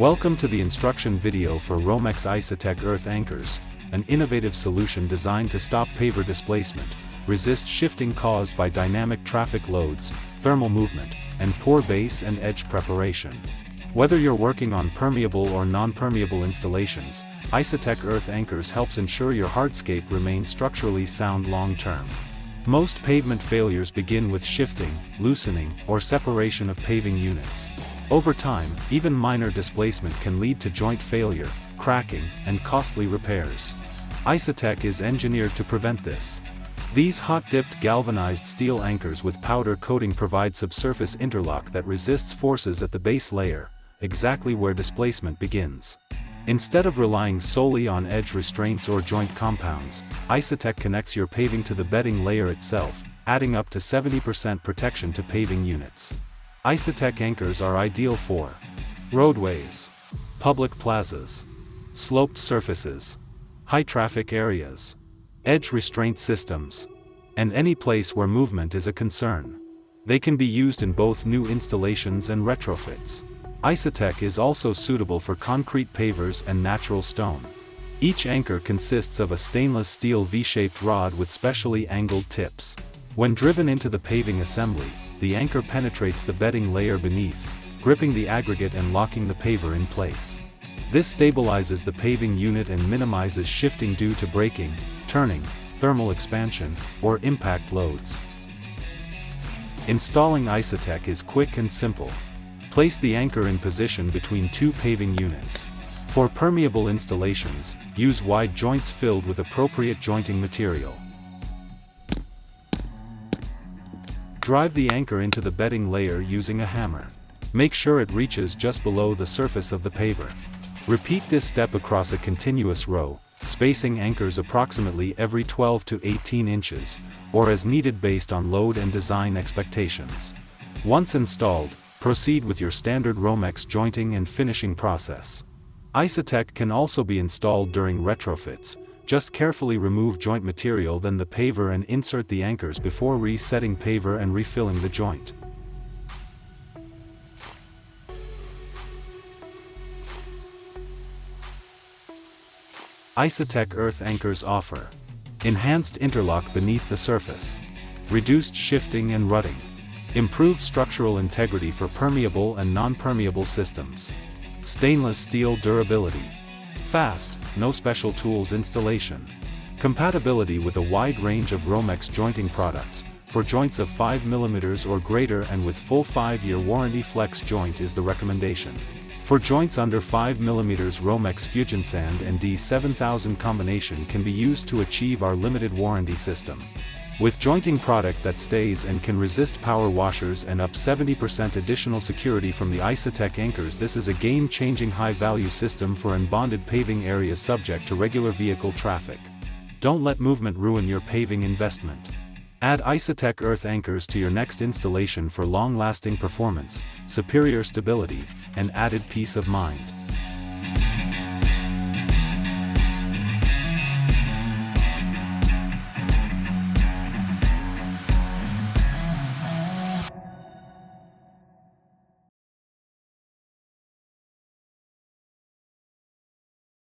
Welcome to the instruction video for ROMEX ISATec Earth Anchors, an innovative solution designed to stop paver displacement, resist shifting caused by dynamic traffic loads, thermal movement, and poor base and edge preparation. Whether you're working on permeable or non-permeable installations, ISATec Earth Anchors helps ensure your hardscape remains structurally sound long-term. Most pavement failures begin with shifting, loosening, or separation of paving units. Over time, even minor displacement can lead to joint failure, cracking, and costly repairs. ISATec is engineered to prevent this. These hot-dipped galvanized steel anchors with powder coating provide subsurface interlock that resists forces at the base layer, exactly where displacement begins. Instead of relying solely on edge restraints or joint compounds, ISATec connects your paving to the bedding layer itself, adding up to 70% protection to paving units. ISATec anchors are ideal for roadways, public plazas, sloped surfaces, high-traffic areas, edge restraint systems, and any place where movement is a concern. They can be used in both new installations and retrofits. ISATec is also suitable for concrete pavers and natural stone. Each anchor consists of a stainless steel V-shaped rod with specially angled tips. When driven into the paving assembly, the anchor penetrates the bedding layer beneath, gripping the aggregate and locking the paver in place. This stabilizes the paving unit and minimizes shifting due to braking, turning, thermal expansion, or impact loads. Installing ISATec is quick and simple. Place the anchor in position between two paving units. For permeable installations, use wide joints filled with appropriate jointing material. Drive the anchor into the bedding layer using a hammer. Make sure it reaches just below the surface of the paver. Repeat this step across a continuous row, spacing anchors approximately every 12 to 18 inches, or as needed based on load and design expectations. Once installed, proceed with your standard ROMEX jointing and finishing process. ISATec can also be installed during retrofits. Just carefully remove joint material, then the paver, and insert the anchors before resetting paver and refilling the joint. ISATec Earth Anchors offer enhanced interlock beneath the surface, reduced shifting and rutting, improved structural integrity for permeable and non-permeable systems, stainless steel durability, fast, no special tools installation, compatibility with a wide range of ROMEX jointing products. For joints of 5 mm or greater and with full 5-year warranty, flex joint is the recommendation. For joints under 5 mm, ROMEX Fusion Sand and D7000 combination can be used to achieve our limited warranty system. With jointing product that stays and can resist power washers and up 70% additional security from the ISATec anchors, this is a game-changing high-value system for unbonded paving areas subject to regular vehicle traffic. Don't let movement ruin your paving investment. Add ISATec Earth Anchors to your next installation for long-lasting performance, superior stability, and added peace of mind.